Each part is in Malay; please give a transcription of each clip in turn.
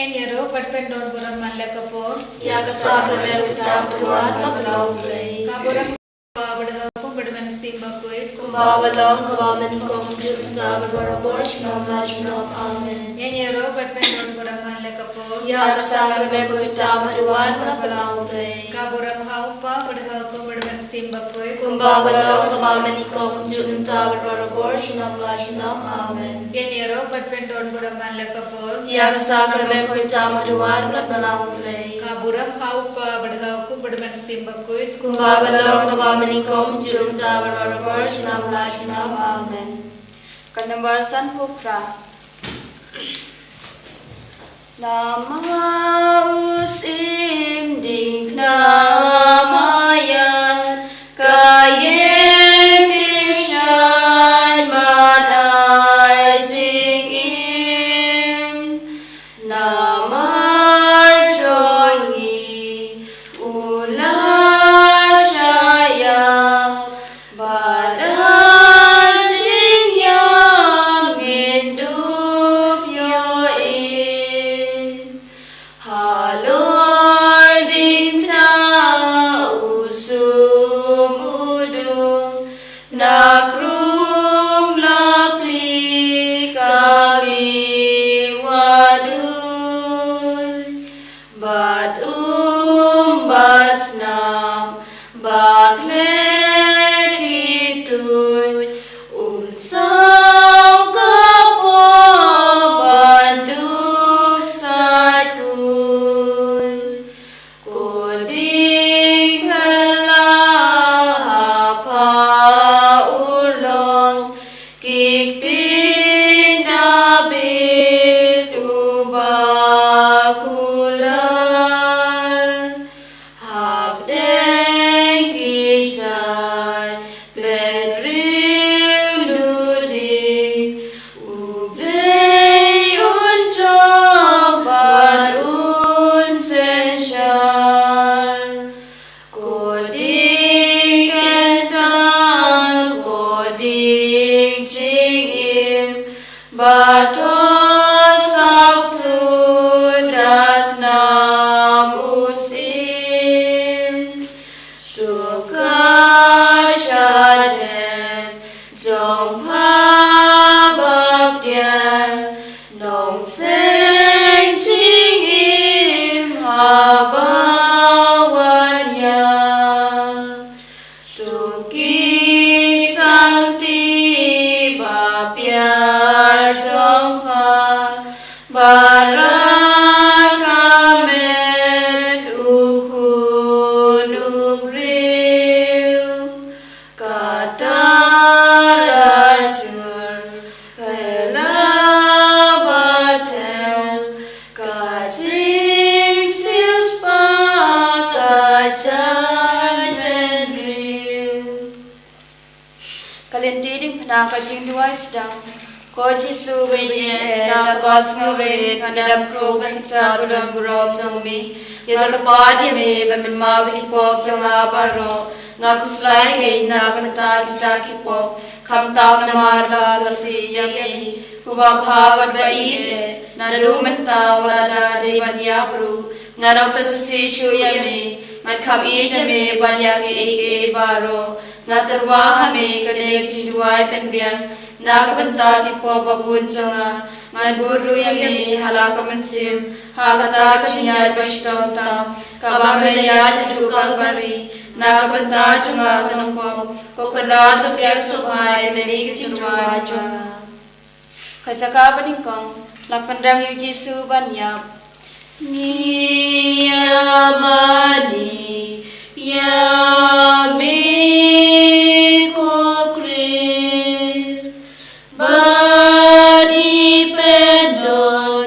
Enyero patpendon buram malakapo ya kesakramen utam tuan laplau play kaburam badha ko badman simbakoit kumbabalong kabamani kom junta barbarabor shnom lashnom amen Enyero patpendon buram malakapo ya kesakramen utam tuan laplau play kaburam haupa badha ko badman simbakoit kumbabalong kabamani kom junta barbarabor shnom lashnom amen Enyero patpendon buram malakapo ya kesakramen utam tuan laplau play kaburam haupa badha ko badman simbakoit kumbabalong kabamani kom junta barbarabor shnom lashnom amen Kanambar san pupra Lama usim dignamayan Kayen tishan man aising im Namar jongi ulashaya Badan sing yang indup yo Halor dingna usum udung nakrum lapli kami wadun bad basnam baklek itun saw kapo banduk satkun Koding halah pa ulong kiktin abit ubakular habdeng kicay bedrim ludik ublay uncong barun sensyar Koding entang koding cingim batos sabtu dasnam usim suka syadem jong pababdian nong seng cingim habawanya suki santi bapiar jongpa barakamet ukun ubriu katarajur pelabatem kacing silspa kacan mendriu Kalian diding penaka jing dua sedang Ko Jisu wenye na kos ngure kanadam kro bakcha budam gurop jongmi yadar padi me bamin ma bili pop jonga baro nga kuslai ke na kanata kita kipop kham taw na mar la lasi yami kuba bhawan bai na lu menta wala de banya bru nga no pasasi shu yami ngat kham i yami banya ke baro nga tarwa hame kane chiduai penbian Nagbanta ki po babun jonga ngan buru yami halaka mensim hakata kasinya bashtonta kabamle ya jadu kalbari nagbanta jonga kanampo kokara to pya subhai neni chichwa jonga kachaka banikong lapandam yuji subanya niyamani yami kokris Bani pendon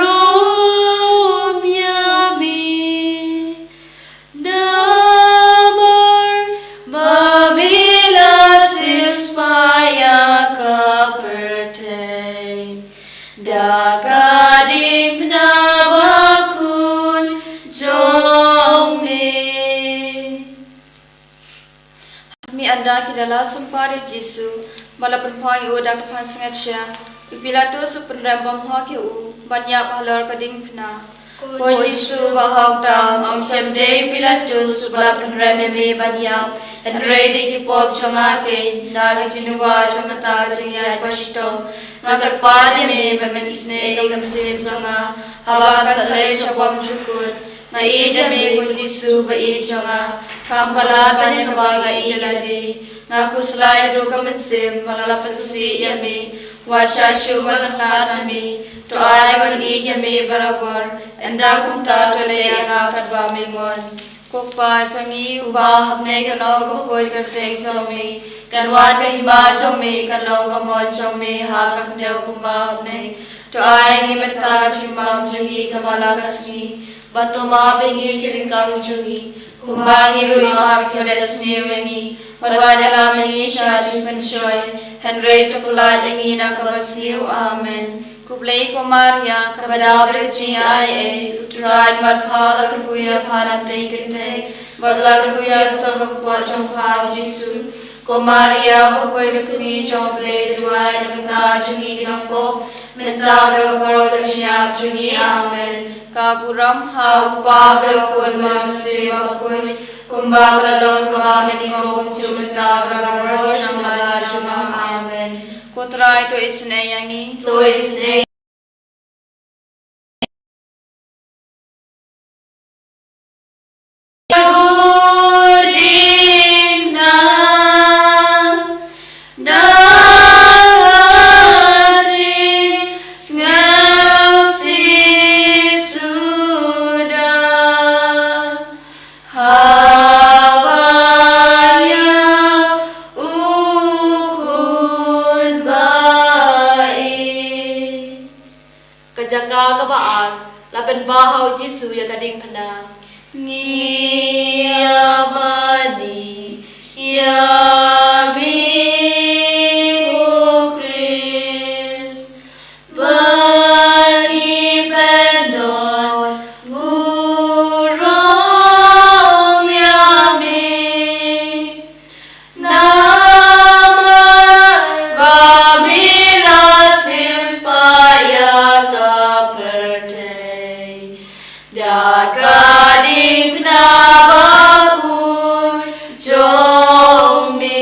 burum yami damar babila sispaya kaperte dagadim nabakun jomne Mi anda kidala sumpah Yesus malah perempuan u dak pasangat sya Pilatus penrambam ha ke u banyak halor kading pna ko Jisu bahok tam om sem day Pilatus balap reme me banyak and ready ki pop chonga ke na ki sinuwa chonga ta jingya pasito ngagar pare me bemenisne yung sim chonga hawakan sa shopom chukut na ida me ko Jisu ba i chonga kampala banya kabaga ijalade na kuslai do kamen sim malalap sa susi yame washa shuban nami to ai i yame barabar enda kumta tole anga kadba me mon kokpa sangi uba hamne kano ko koi karte chome kanwan ka himba chome kanlong kamon chome ha kakneu kumba hamne to ai ngi metta chimam jungi kamala kasni batoma bengi kiringkang jungi kumbangi ru imam kyole snewengi wadala mengi shaji penshoy henry topula dengi na kabasniu amen kublei ko Maria kabada berci ai utrad madpala kuya pana plekente badla kuya sogo po chompa Jisu ko Maria ko koi kuni chomple duai nangta jungi nampo menta berkor kachia jungi amen kaburam ha pablo kun mamse bakoi kumba kalon kama meniko chumta berkor shamla shama amen Kutrai to isne yangi to isne Kajaka kabaan laban bahaw Jisu ya kading pena ngiyamani yabi o Chris bani penon murong yami namar babila sispayata Dakadim na baku jomi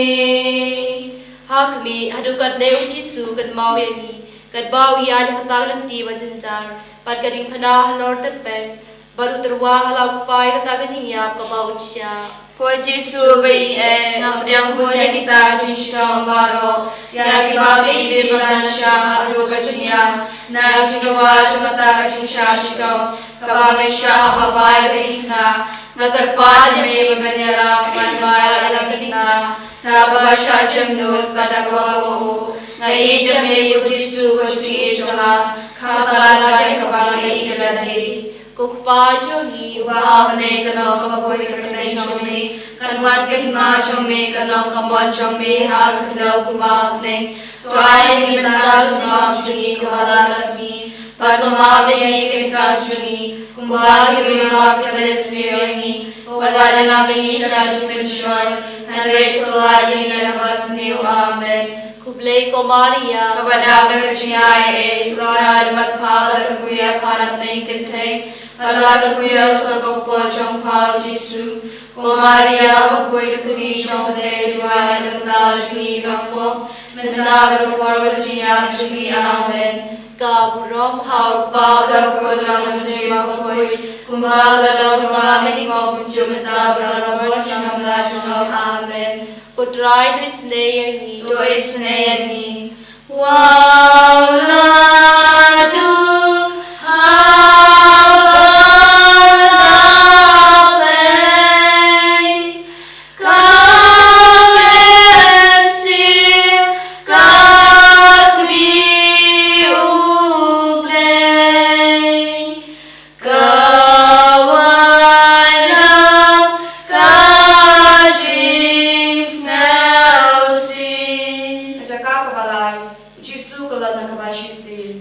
hakmi hadukat deu Jisu kan mau yangi kan bau ya kata lanti wajanjar pad kading phana halor terpen baru terwa halau pai kata gajingya ka bau cia ko Jisu bai ngam yang hone kita jinstong baro ya ki babi be balansha hadukat jinya na jinwa jumata gajingsa shitong Kabamesha babai kadingna nagarpad me banyara manmaya kadingna nagabasha jamnut padagwako ngaida me Jisu wajui chama khabala ne kabali galade kokpa jogi wahne kano kaboi kadai chome kanwan kahima chome kano kambon chome ha kano kumahne to ai ni benta sama jogi kabala kasi Patoma bengi kirikan jungi kumbagi rima kadesri wengi wadana bengi shaji penshoy hanre tola yengi rahasni amen kublei ko Maria kabada berciai rona matpala kuya panat nei kente pala kuya sogopo chongpa Jisu ko Maria kuya kuni chongde juai namta jungi rampo menda berkor berciai jungi amen Kaburam hau pablo kunam sima koi kumagalaw ngamen ko jumta bravo shamla shalom amen utrai to isneyangi wauladu Jisu kalau nak baca sih.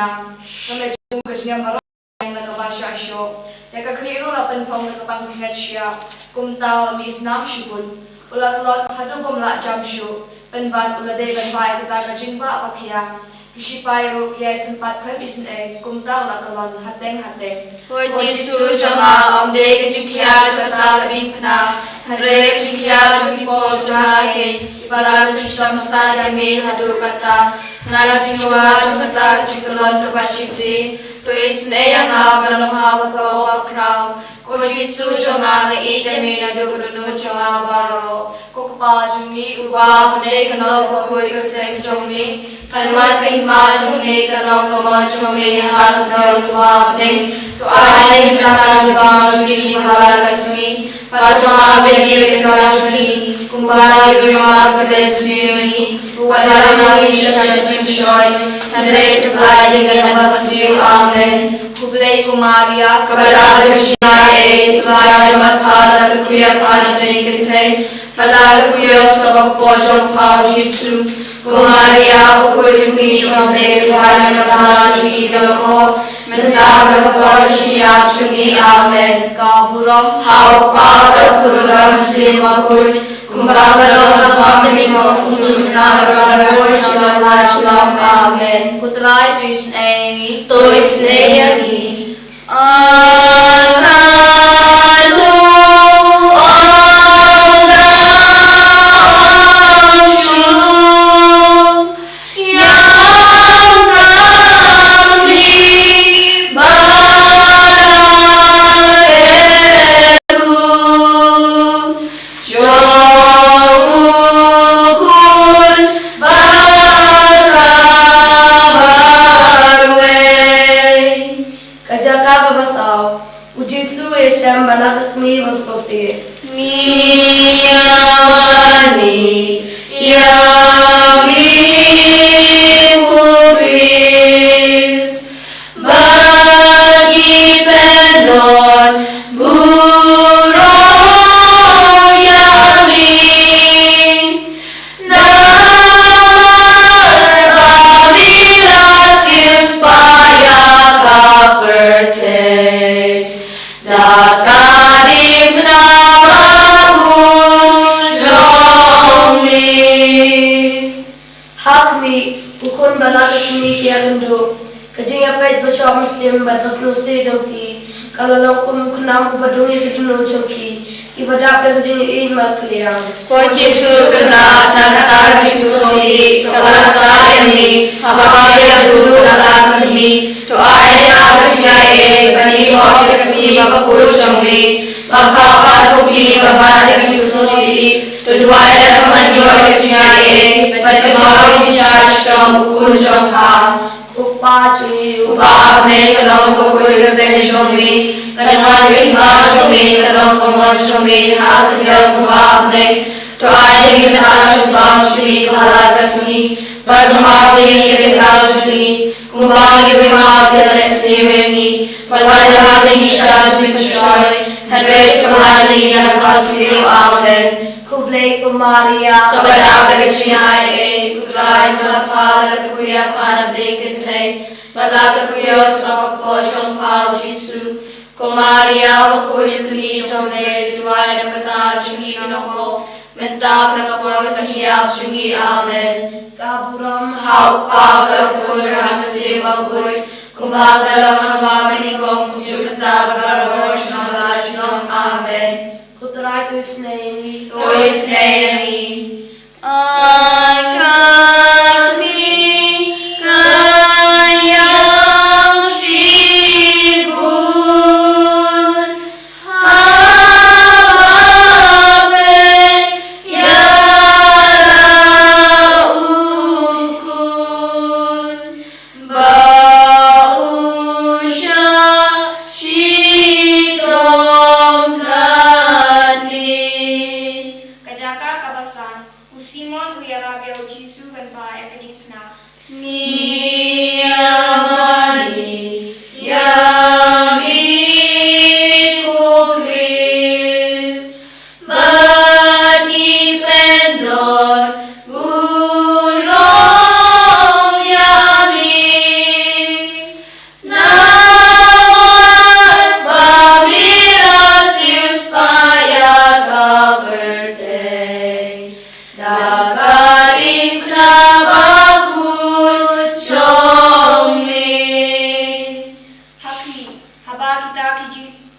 na na jung kasnya maro yang na kabasha sho ya ka khiro la pen phong na kapang singat sya kumta mi snam shukun ulat lot hadu komla jam shu pen ban ulade ban bai kita ka jingba pakhya Kisipai ro kiai sempat kan isne kumta ulat kalon hateng O Jesu jama omde ke jingkya jata rimna hare jingkya jami po jana ke ipala krishna sa jami hadu kata nala jingwa jata jingkalon kabashisi to isne yang abalam hawako akrau O Jesu jama ngai jami hadu kudu jama baro kokpa jumi uba hane kanal kokoi kete jumi Kanwat kahima jumne kanong koma jumne hal kanong kuwapne to ay kanang jumne hala kasmi patoma beri kanang jumne kumbali rima kadesmi wadara nami shashim shoy hare tuplai dengan basmi amen kublai kumaria kabala dusyae tular mathala kuya panane kete hala kuya sabak pojong pau Yesu Kumaria ukuri mi somne tuhan kala cumi namo mentah berkor siap cumi amen kaburam hau pa berkuram simakun kumbabalo nama melingo usulna berkor shalom amen Putrai tuis engi tois neyangi Ko Jesu kena nakar Jesu si kabalakar ini habaya guru nakar kami to ayah bersiai bani orang kami bapa kucing bapa kopi bapa Jesu si to dua ayah manyo bersiai bani orang syashtam kucing ha Upa cumi upa ne kanong kokoi kete jombi kanong rima jombi kanong koma jombi ha kanong upa ne to ay gimna shusma shri bhalasni padma beri rekha shri kumbali rima kete siweni padma beri shasmi shoy hare tumani nakasi amen Kublai kumaria kabala begciai utrai malapala kuya pana bekente malaka kuya sokpo sompal Jesu kumaria wakuya kuni somne tuai napata chingi noko menta prakapura siap chingi amen kaburam hau pa kuya sema kuy kumbagala mabani kong jumta bararosh namalashnom amen Putrai tuis nengi Tois neyangi Simon huyara kita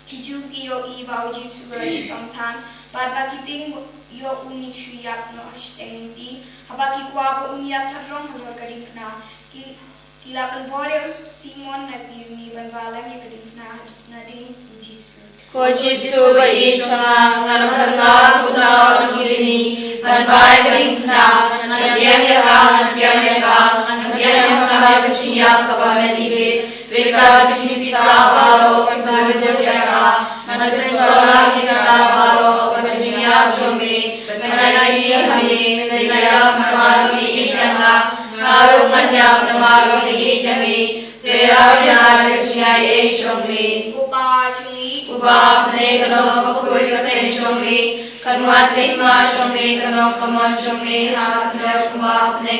kiju ki yo I ba Jisu ashtam than ba kiting yo uni shuyap no ashtenti haba ki kwa ba uni atharong halor kadipna ki kilapan bore Simon na pirni banwalam ya kadipna nading Jisu Ko Jisu ba I changa nanakanga kuta kirini banbai kadipna nabiam ya nabiam kasiya kabamenibe Rika Jisa Baro Panpadaya Nanadisala Hita Baro Panchia Chome Manai Hami Naya Marmi Inaha Narumanya Namarmi Inami Tera Vyana Chome upa chungi Uba Negano Bakui Kate Chome Kanwate Ma Chome Kano Kama Chome Hakna Kumapne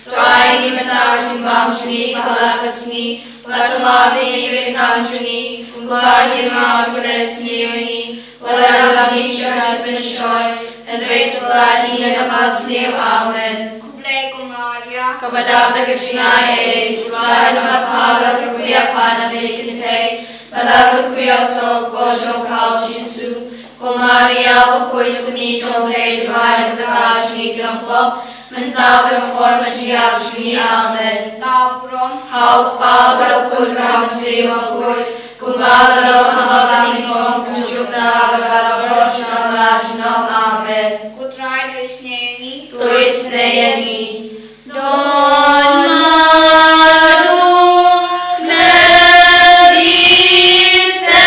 Twai Himata Shimbam Shri Balasasni Patama Vivikan Shuni Kumbhahirma Kudesni Walalami Shasbishoi and Retulani Namasni Amen kublai kumaria Kabadabda Gachingae Utrano Apala Ruya Pana Vikinte Balaruya Sok Bojong Pao Jisu Kumaria Wakoi Nukuni Chomle Dvana Kakashi Grampo Mentabra forma Shia Shri Amen kapurom How Baba Kul Ramseva Kul Kumbala Mahabani Kom Kujukta Bhagara Roshna Rajna Amen kutrai desnegi Tuisneyani Don Manu Medise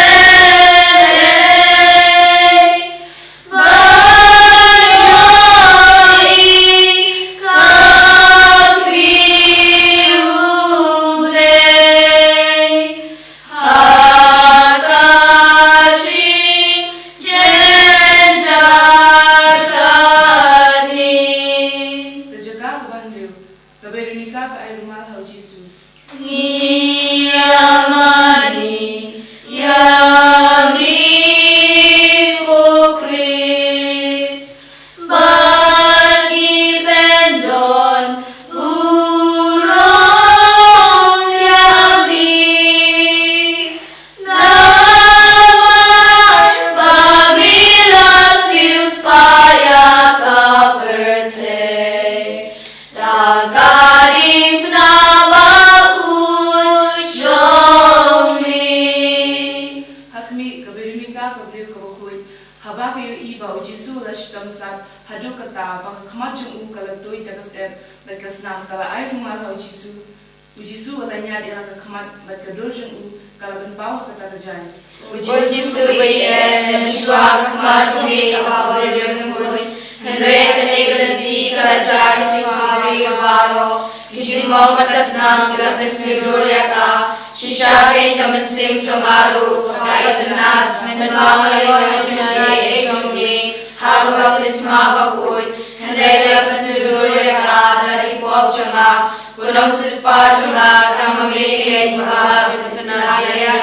Jisu bayen Shwag Khamachme Kababriyam Ngoi Henry Kanegalati Kalachar Chimari Varo Kishimong Matasnam Kilapesni Doryaka Shisha Kain Kaman Sim Chomaru Pagaitanat Menmangalayo Chinaye Chomye Habagak Lisma Bakoi Henry Kalapesni Doryaka Dari Pop Changa Punong Sispa Changa Tamame Ken Mahabhatanaya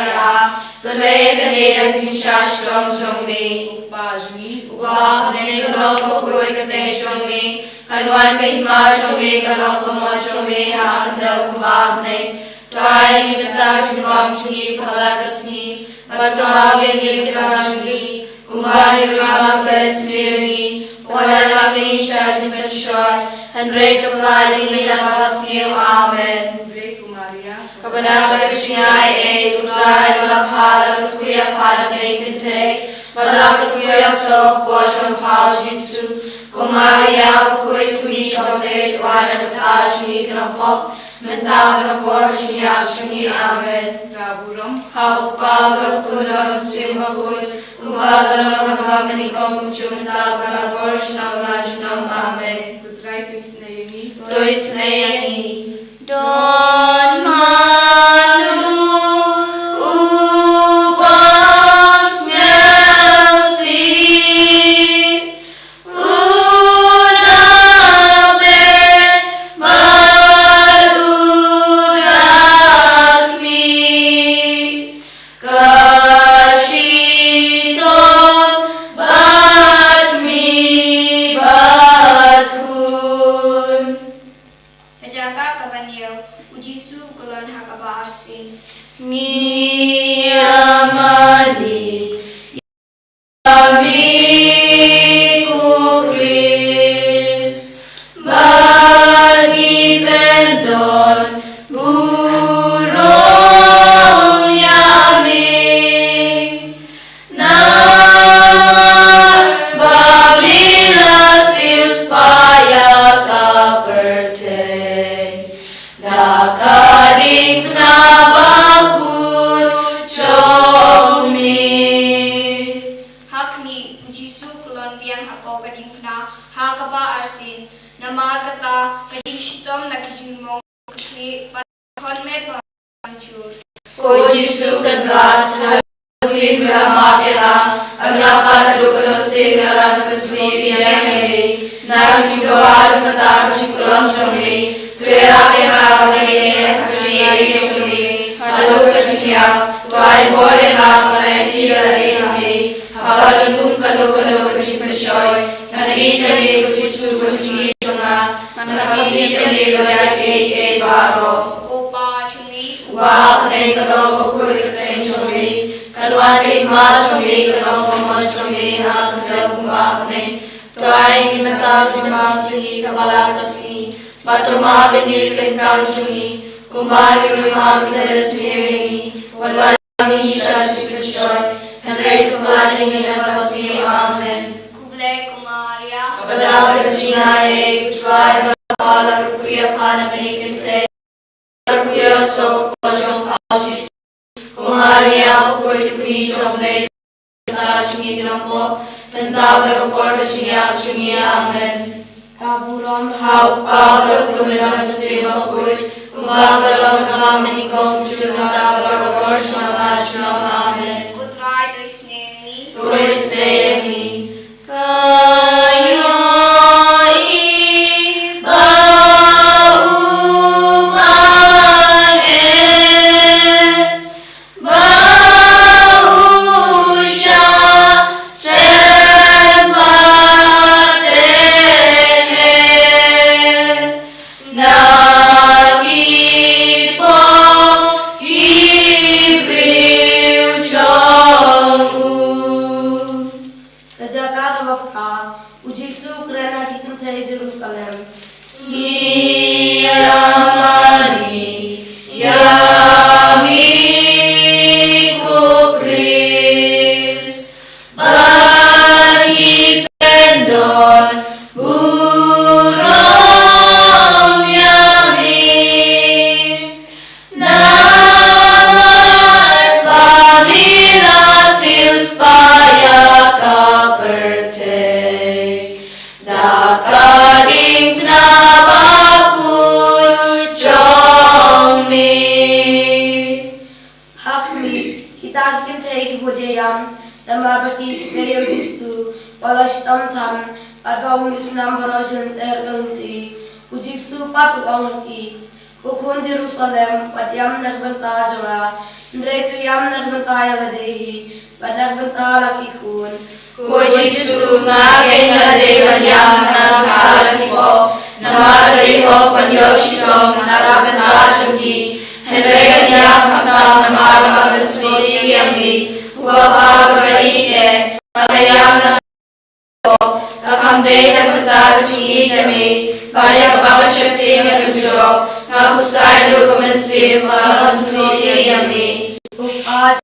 Tulay Kanirang Sinshashtam Chongme Upajmi Upah Nenilong Kukuy Kate Chongme Kanwan Kahima Chongme Kalong Kamo Chongme Hakandang Kumabne Twai Himata Simbam Chungi Kalakasni Matama Vedi Kitamashni Kumbhahirma Kudesni Walalami Shazimashor and Rate of Lighting Linavasni Amen Kabanaga Shia Utrai Lapala Kuya Pada Nakente Malaka Kuya So Bosham Pao Jisu Kumaria Kui Kui Shombe Twana Kashi Grampop Mendabra Porshia Shuni Amen Gaburam How Baba Kuram Simagul Kumbadana Mahamani Kom Chumtabra Porshna Lajnam Amen Kutrai Tuisneyani Tuisneyani Don Manu Upam Snelsi Ulabe Malurakmi Kashiton Batmi Batkun Pejaka kabanyo Jisu kulon hakabarsi Ngiyamani Yamiku Chris Bani Pendon Burong Yami Balila Siuspaya Kaperte Nakadik na bakul chomi Hakmi Ujisu kulon biang hapo kading na hakaba arsin namarkata kading shitom na kijingmong kli konme panchur Kojisu Kanrat Hasin Milamapera Amyapan Dukanosin Alam Sasri Yamere Najidoaz Mata Chikulam Chomri Twera Pena Kamene Hasri Chomri Halok Kachiya Twai Borena Manayati Galari Hame Habalun Kalokano Kachipashoy Nani Nami Kojisu Kojisu Chonga Nani Nami Bayake Baro opa chungi Wa nei kalo pokoi kateng chomri kalwa nei ma chomri kalo poma chomri ha kalo kumba nei toai ni mata sima chungi kabala kasi batoma beni kenkam chungi kumba ni ma bidal sini walwa ni sha chipshoy henry kumba ni na pasi amen kuble kumaria kabala kachina e try bala ruya phana beni kente Kuya so pasong pasis Kumaria Koi Dukri Somle Tara Shingi Grampo Tentable Kapor Shingi Shingi Amen Kaburam How Pablo Kumiram Sima Koi Kumagalam Kalamani Kom Shukantable Kapor Shama Amen kutrai to isneni Toisteni Kayo Ujisu kerana kita dari Jerusalem. Yamani Yamiku Chris Bani Pendon Burong Yami Nar Pamila Siuspaya Kaperte Nakadim na bakul chomi Hakmi kita kita dari budayam Namabati Sneyo Jisu Walas Tamtam Atau Misnam Borosan Terganti Ujisu Patu Angati Kukun Jerusalem Padyam Nagbanta Jama Nretu Yam Nagbanta Yaladehi Panagbanta Lakikun Kojisu ngagay nga devan yang nagkakalaki po Namadali ho panyoshitong nakabenta siyang Henry niya kapag namarang sa siyami Huwapagpaite Matayang na po Kakamday na punta siya kami Baya kapag siyati nga tujo Nga kusay lukumansin Mga sa siyami Upaj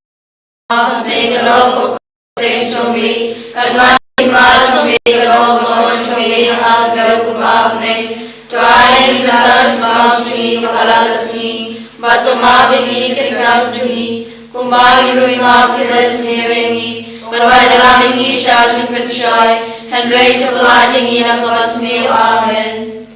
May kalong Teng chomri, kadmani ma chomri, kadmon mon chomri, hagdaw kumapne. Tuay ni matan smang chomri, makalakasi, batoma bini kerikam chomri, kumbagi rui ma pilas niwengi, kadway dalaming isha chimpinshay, Henry tuladingi na kamasni amen.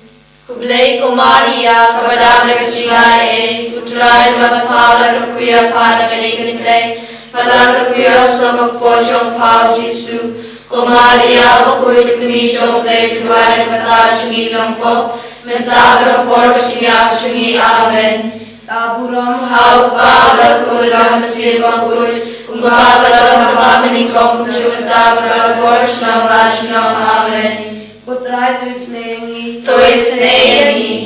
Kublay kumaria, kabadam nagachingay, utray mapapala kakuya pana kanikantay, Palaga kuya sa magposyong pao Jisu Kumaria bakuy di kumishong play Turuay na mata syungi lampo Mentabra por syungi syungi amen Kaburam Hau pabra kuy ram silma kuy Kumbabala makamanikong Kusyuntabra por syunang rasyunang amen Putrai tu Sneyi Toy sneyani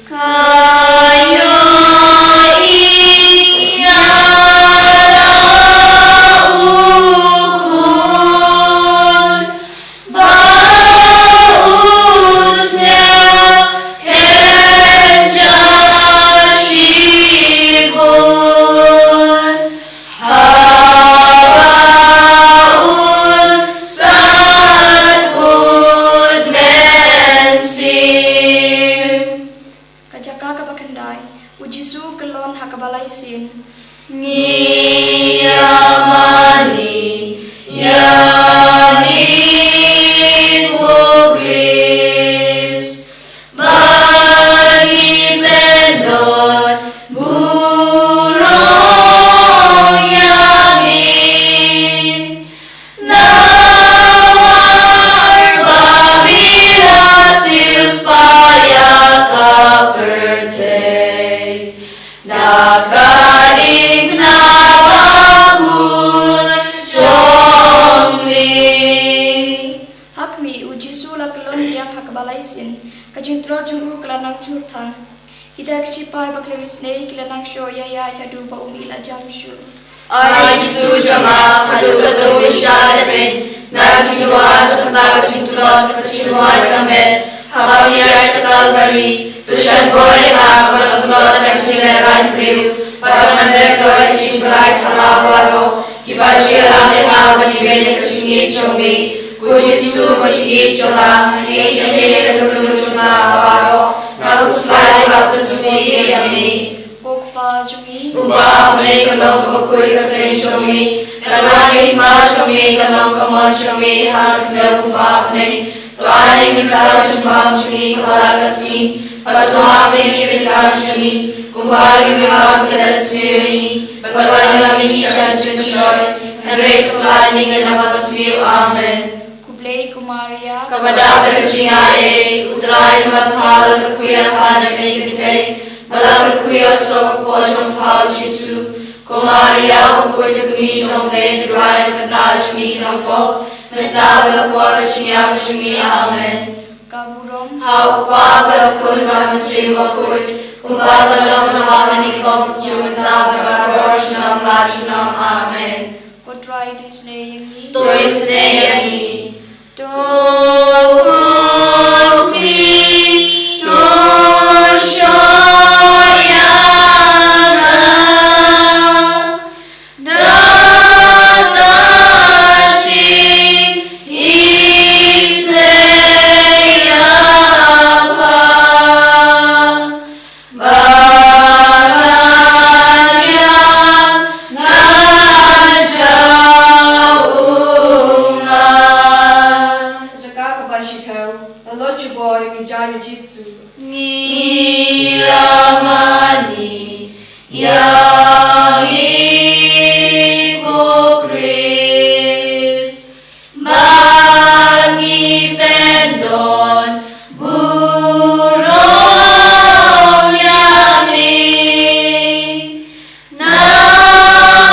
Kayo iya ngiyamani yamigo grace bagi pendon burung yami nawar babi hasil supaya kaperte nakaring na bangun sommi Hakmi uji sula kelon yang hakabalai sin kajintro juru kelanang jurtang kita kecipai baklemis nei kelanang show ya hadu ba umila jamshu Ai Jesu jama hadu kado shadapen na chua sakta chintulon kachua kamet habami ashkal bari tushan bore ga barabulon nakchile ran priu paranander do chibrai thalawaro kibachi amne ga bani bene kachini chombe kujisu kachini chola ei amene lulu chuma waro na usai baptisi yami kokpa jungi Uba हमने कलम को कोई करते शोमी करवाने मार शोमी कलम को मार शोमी हाथ में उबा अपने तो आने की प्यार शुभाम शोमी कला कसी पर तो आपने ये प्यार शोमी कुमारी में आप कलस्वी बलवाने में शायद शोय हरे तो लाने के नवस्वी आमेन kublei kumaria kepada berciai uterai merpal berkuya pada mekitai Malang kuya sok pojong pau Jesu Komaria pokoi demi jombe drai petashmi rampo meta berpol siang sungi amen kaburom hau pa berkun ramse mokoi kumpa dalam nawani kom jumta berpol nam lashunam amen kotrai disney yangi Toisne yani to Ngiyamani yamigo grace bagi pendon burung yami nawar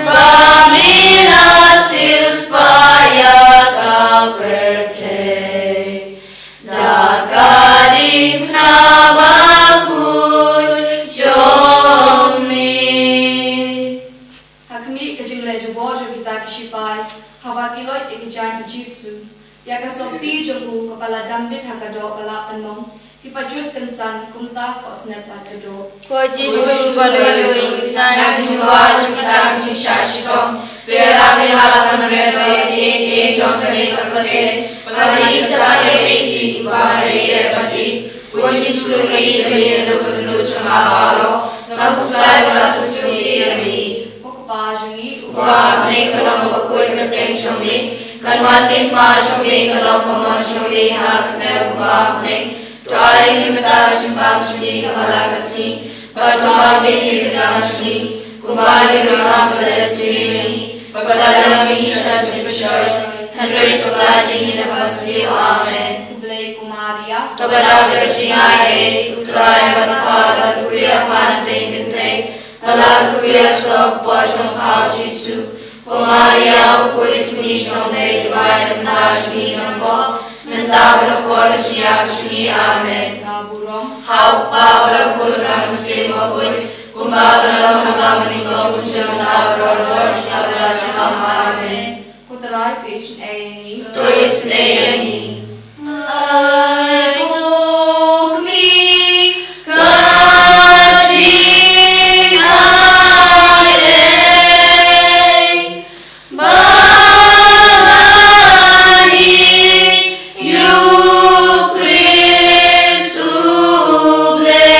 bami hasil supaya kaperte nakaring na bakun jomi Hakmi kajingle jubojo kita kishipai hawa kiloi ekijan Jesu ya kasopti jomu kepala damdin hakado bala anmong hipajut kensan kumta kosnet patado Ko Jesu baloi na jua kita kishashitong Vera mila panredo ye jomre kapate pari sarei bare pati Ko Jesu kai bene do lu chamawaro na usai bala susiyami kokpajungi Uba ne kalam bakoi kate chomre kanwate ma chomre kalam ma chomre hak ne uba ne Toai ni mata shimbam shri kalagasi patoma beni vinashri kumari roham padasri Papadala misha jipshoy Henry tolani navasi amen kublei kumaria Kepada berciai utrai berpada kuya pandai gente Malah kuya sok pojong pau Jesu Komaria kulit mi sombe dwai nashni nambo Nanda berpol siap shni amen kaburom Hau pa berpol ramse mohoi Kumbala nagamani kosum nabrorosh nabasham amen kotarai patient ayani Toisne yani Ai bukmi kajing aye Balani yu Christu ble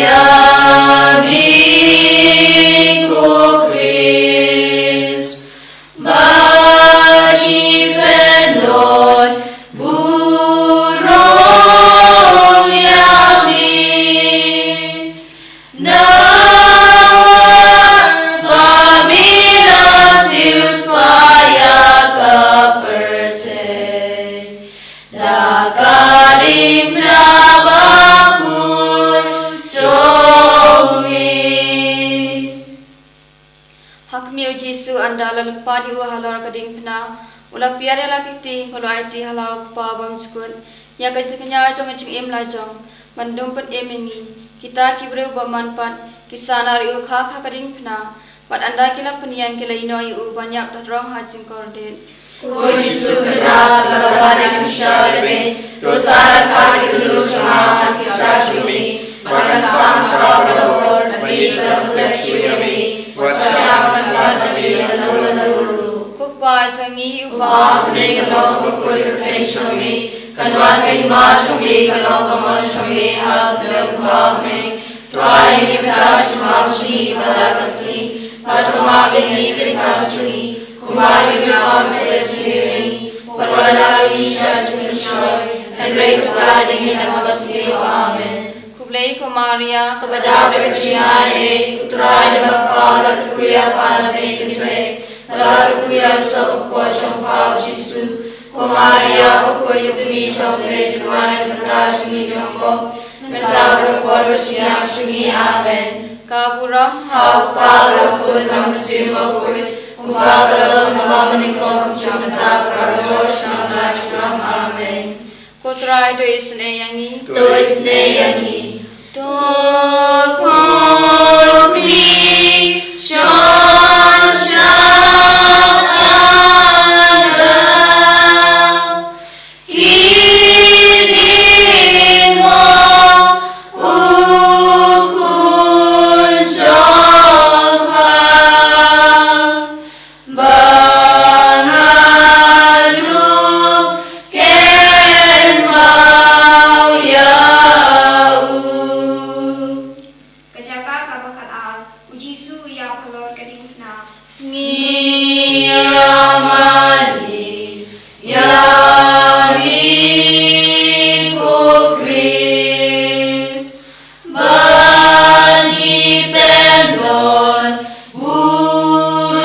Yami Kukris Bani Benon Burong Yami Nawar Pamila Sius Paya Kaperte Dakarim Nabakul Chomi Hakmi Jisu andala lupadi u halor kading pna ula piare la kiti kalau IT halau pa bam sukun ya kanya jong jing em la jong mandum pat em ni kita kibre bamanpan kisana ri u kha kading pna pat anda kila peniang kila inoi u banyak tatrong ha jing korden O Jisu kenal kalawari kusyalebe dosaran kaki ulu cuma kisah cumi makan sama kalawar bagi berbulan suyami wacaman nabi lalu Kukpa jangi upa dengan lo pukul terteng cumi kanwan kehima cumi kalau paman cumi hal kalau kumame tuai ini belas cuma cumi pada kasih patuma bagi kerja cumi kumari beram kesini pada Isha cumi and rate to God in the Amen. Kublai ko Maria Kepada berkeciai uturai dan bapa kuya pada penite lalu kuya sepupu sampau Yesus ko Maria ko yutumi sampai tuan mentas ni dongko mentar berkeciai suni amen Kaburam hau pada pun ramsil makui kumpul dalam nama menikam cinta prados nama amen Kotrai do isne yangi tulis neyangi to kokri shon shara kirimo ukun jomha bangalu ken mau yau Kajaka kabakal al ujisu ya palor kading na Ngiyamani Yami Kukris Bani Benon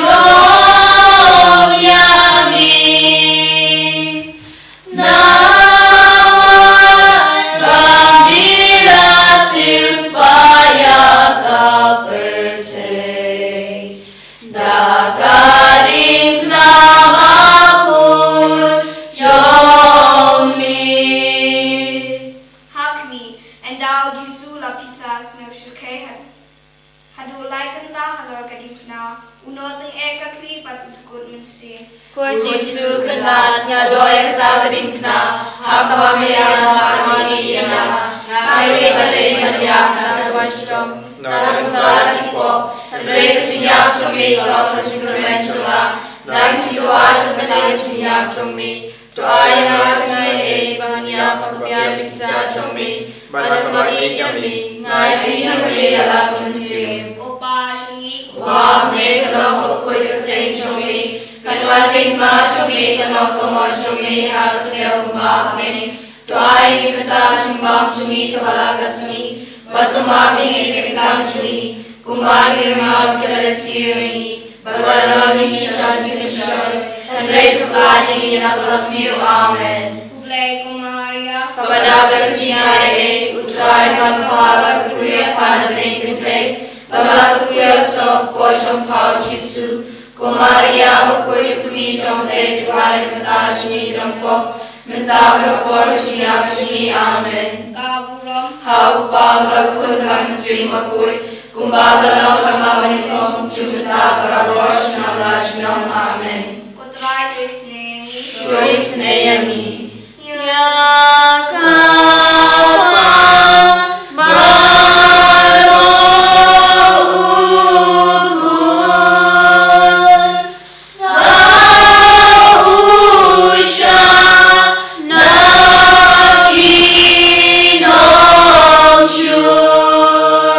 Burong Yami Nawar Pamila Sius Paya Kaperte Dakarim Nabakul Chomi Hakmi and thou Jisu lapisas no shukehan Hadu laikan ta halor kading na unoteng eka kli pat utkut minsin Ko Jisu kenal ngadoy ta kadingna hakamamaya amani yana ngai bale maria na twashom na ta tipo rek siya chomi kalau kesukuran chula nang siwa chomene siya chomi to ayanga ngai e bangania pagpian picca chomi banamani yami ngai yami ala kunsim Opa jungi Wah ne kalau koi terteng chomi kanwan kehima cumi kalau paman cumi hal kalau kumame tuai ini mata simbang cumi kepala kasmi batu mami ini kekang cumi kumari ngam kelesi ini berwarna ini syazin syar dan rate pelan ini nak kasmi amen Kublai ko Maria kepada berkeciai utrai dan pala kuya pada penite lalu kuya sepupu sampau Yesus ko Maria ko yutumi sampai tuan mentas ni dongko mentar berkeciai suni amen Kaburam hau pa berpun ramsil makui kumbal dalam nama menikam cinta prados nama amen Kotrai Krisneni tulis neyangi Sure.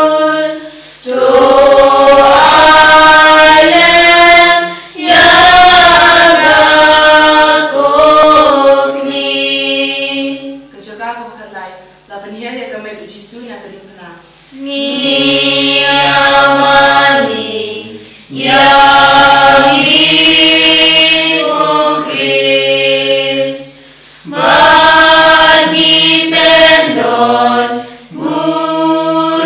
kadingna. Niyamani Yami Ukris Bani Pendon Burong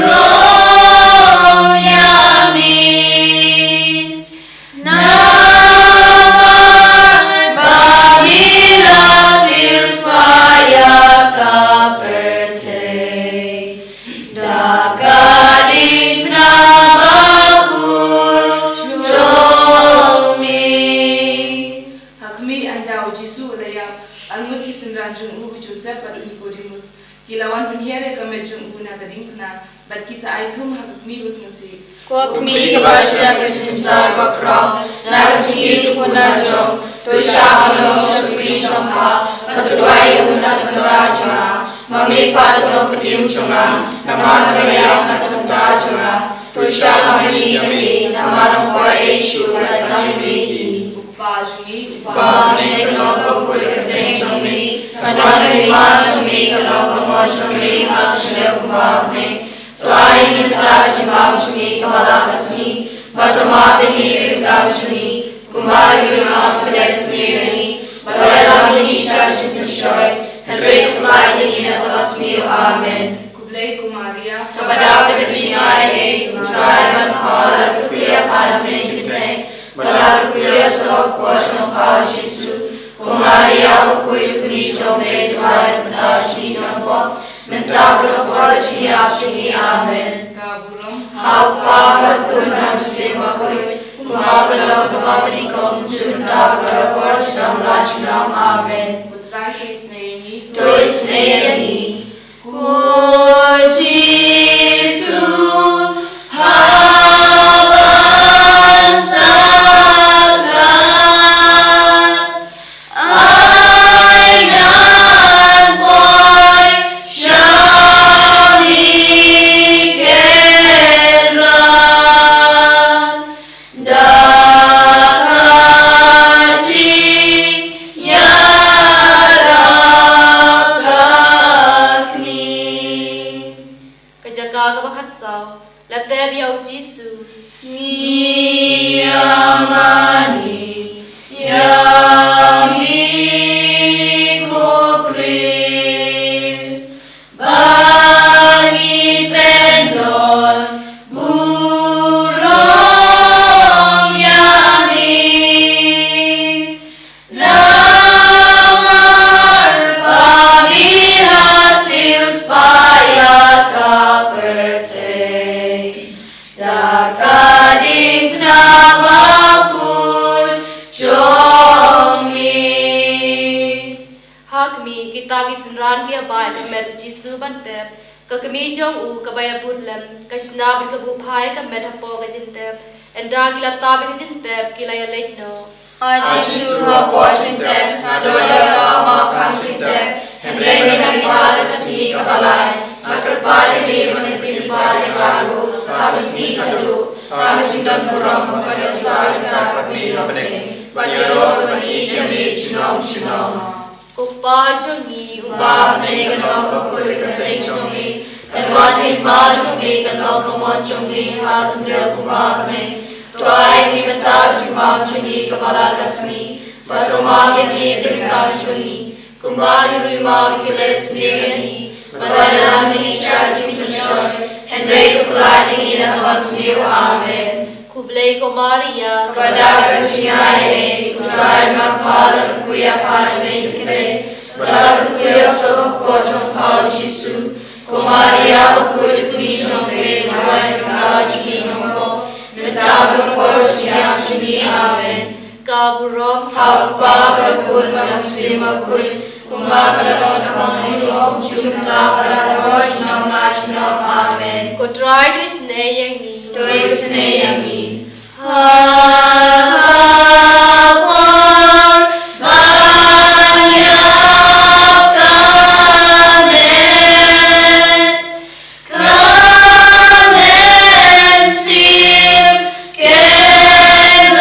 Yami Namar Babila Silswaya Kaperte Dagaling Nabakul Chomi Hakmi anda ujisu layak almut kisenran jung u Joseph adu Nicodemus kilawan penhiare kamet jung u na kadingna bat kisa aithum hakmi busmusi Kokmi kabasya kesincar bakra Nagasi kuna jom Tusha hamlo shukri chompa Patuai una pandrachana Mami paduno padium chunga Namakaya natunta chunga Tusha mani yami Namarang kwa eshu Ratayrihi upa jungi Pame kano kakui kateng chomri Kanwani ma chomri kano kamo chomri Hakne kumabne Tuai nipta simbam chungi kamala kasni Batama bini irikau chungi Kumari rima padesni rani Balala minisha chunushoy Henry tulai dini nakasmi amen kublai kumaria Kepada pegacingai Utrai manhala kuya paramen kiteng Balar kuya sok kuasa kau Yesu Kumaria bukui kuni jombe Tuai pedasni nampo Menta berapor ciap cini amen kaburam Hapa berkun manusia makui Kumabelau kemabeni kom Junta berapor sedang lacunam amen putrai kesnayani Tuis neyani Jisu hawan sagan Ainan boy syali keran Dakaci yarakakmi Kejaga kebakat sau Lateb yau Jisu Niyamani Yami Kukris Bani Pendon Burong Yami Lamar Babila Silspaya Kaperte Dakadik Nabakul Chomi Hakmi kita kisenran kia baik kemet Jisu bantep Kakami jong u kabaya budlam Kashna berkebu pai kemet hapo kajintep Enda gila tabi kajintep gila ya leitno Jisu hapo cintem Hadoya kama kang cintem Henry menipare kasih kapalai Akar pare menipare pare baru Hakasni kadu Hakasindan kurang Pada saat kami kapne Paniro bani yami cunong Kupa jongi Ubah menegano kakui kateng chongi Kanwan hikma chongi Kanau kamon chongi Hakatrio kumahme Tuai ni mentak simbam chongi Kepala kasni Batoma bini dirikam chongi Kumbali rima bikiles nirani Madala minisha chunushoy Henry tukulai dingi nakasni amen Kublai ko Maria Kepada kecingai Utrai mapala kuya paramen kite Bala kuya sok pocong pau Yesu Kumaria bakul kuni chongre Tuai nakaji nompo Mentabur porsiang suni amen Kaburom Hapa bakul manusia makul Kumakalon pangilong Jumta kararos nama amen ko try to snayangi Tuis neyangi Hapon banyak kamen sim kerat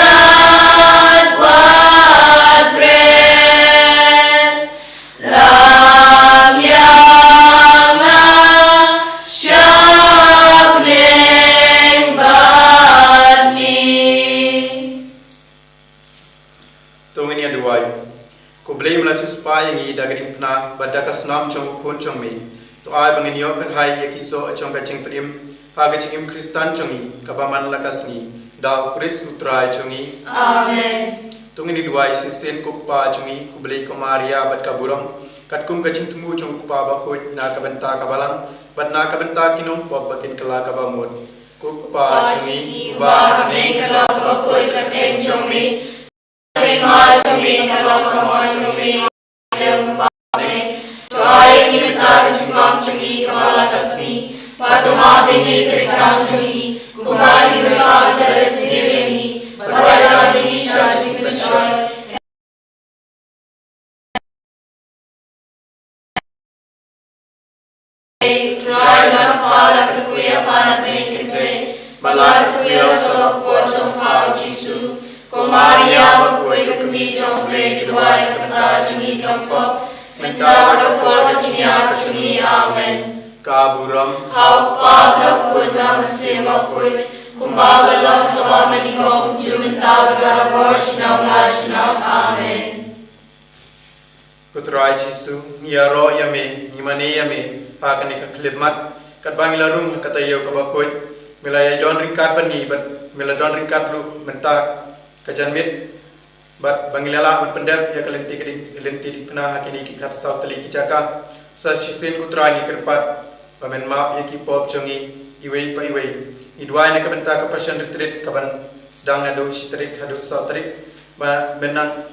wadbret lam yang syah pna bada ka snam chong khon chong mi to ai bangin yo kan hai ye kiso chong ka ching prim ha ga ching kristan chong i ka ba man la ka sni da kris utrai chong i Amen. tungini duai sisen ko pa chong i ku blei ko maria bat ka buram kat kum ka ching tumu chong ku pa ba ko na ka benta ka balang bat na ka benta kinong pa bakin kala ka ba mod ko pa chong i Ba kami kalau bakoi katen chomri, terima chomri kalau kamu chomri, dalam kami. Tuai kita cuma chomri kamala kasmi, patuma bini terikam chomri, kumari berkam terusni bini, berwarna bini syajib bersyai. Tuai berpala berkuya pada bini Balar kuya sok po trong pao Jisu, ko Maria bakoi kami trong pre kiwai kata chungi kampo, mentau dokor kacinya chungi amen. ka buram Hau pa bakun nama se bakoi, kumbabalam kawa manikong mentau berabor sinam la sinam amen. Putrai Jisu niaro yame nimane yame pakani ka klipmat kat bangilarum katayo ka bakoi milaya don ringkat bani bat mila don ringkat lu mentak kajanmit bat bangilala bat pendap ya kalenti di pena hakini ki kat sautali ki jaka sa sisen utrani kerpat bamen map ya ki pop chongi iwei pa iwei idwai ne ka benta ka passion retreat ka ban sedang na do sitrik hadu sautrik ba benang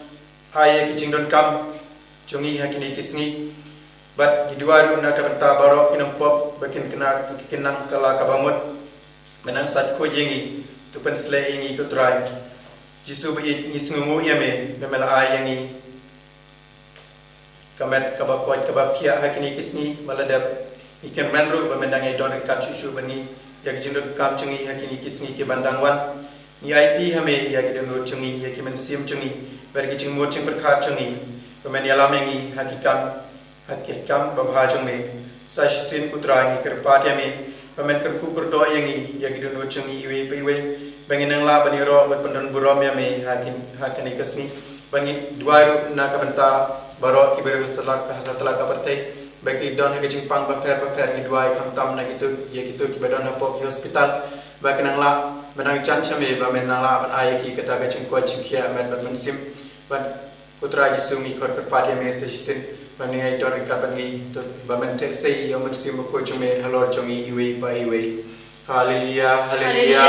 ai ki jingdon kam chongi hakini kisni bat idwaru na ka benta baro inam pop bakin kena kinang kala ka bamut menang sat ko yengi tu pen sle yengi ko trai Jisu ba it ni sngumu yame memela ayangi kamet kabakot kabakia hakini kisni maladap ikan menru ba mendangai don kat chuchu bani yak jindut kam chungi hakini kisni ke bandangwan ni IT hame yak dengro chungi yak men sim chungi bergi chingmo ching perkhat chungi ba men yalamengi hakikam babha chungi sa shisin putra ni kerpat yame pamen kerku kurdo yangi yagi dunu chungi iwi piwe banginang la bani ro bat pandon burom ya me hakin ikasni bani duaru na ka banta baro ki beru setelah hasatla ka partai bagi don ha kicing pang paper ni duai kam tam na gitu ya gitu ki badon na pok hospital bakinang la menang chan chame ba menang la ban ay ki kata ka ching ko ching khia men ban sim ban putra Jisu mi kor pat ya me se jisin bani ay don ka bani to ba men te sei yo men sim ko chume halor chungi iwi pa iwi haleluya haleluya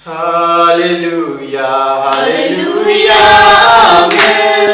Hallelujah, hallelujah, amen.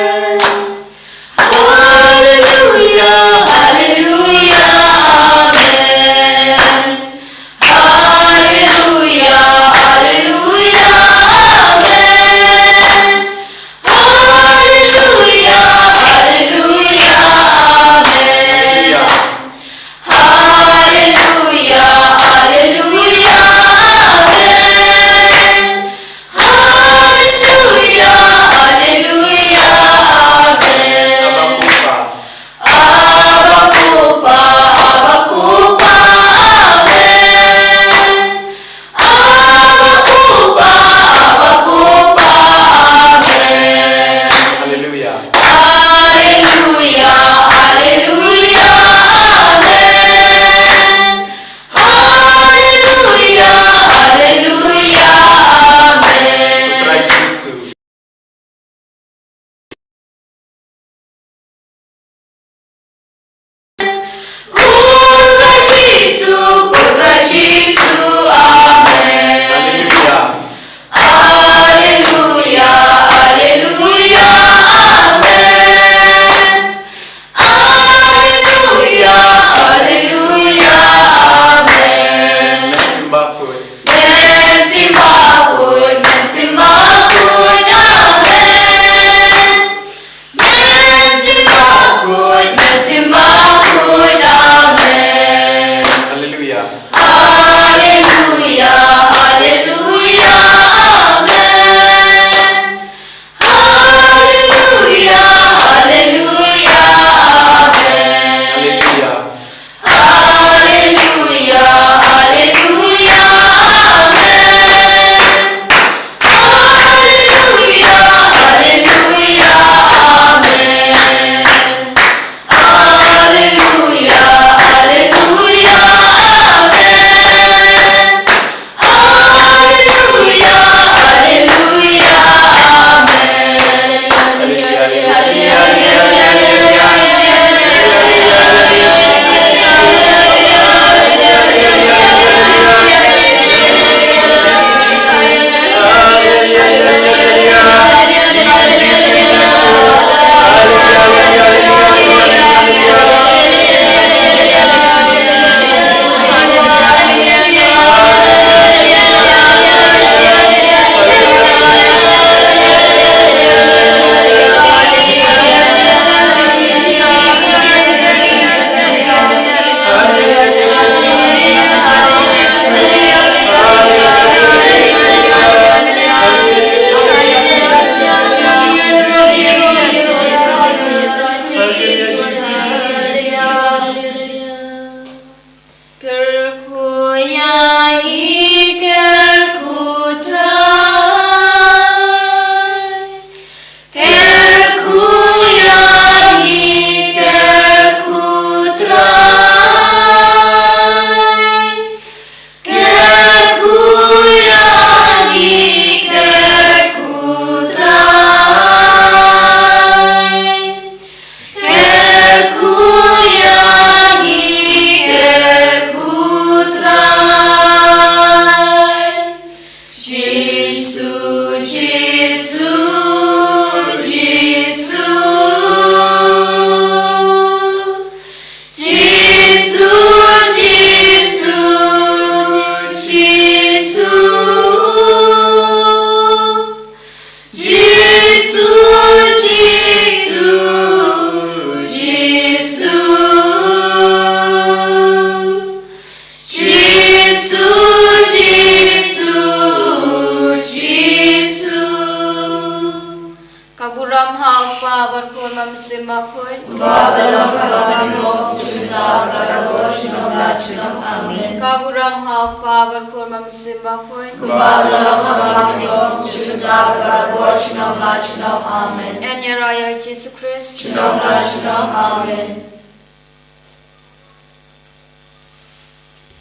Kaguram haupa berkor mamsima khoi. Babalam kabaningok chuchuta bradabor chinom la chunom amen. Kaguram haupa berkor mamsima khoi. Babalam kabaningok chuchuta bradabor chinom la chunom amen. En yaraya Jesus Christ. Chunom la chunom amen.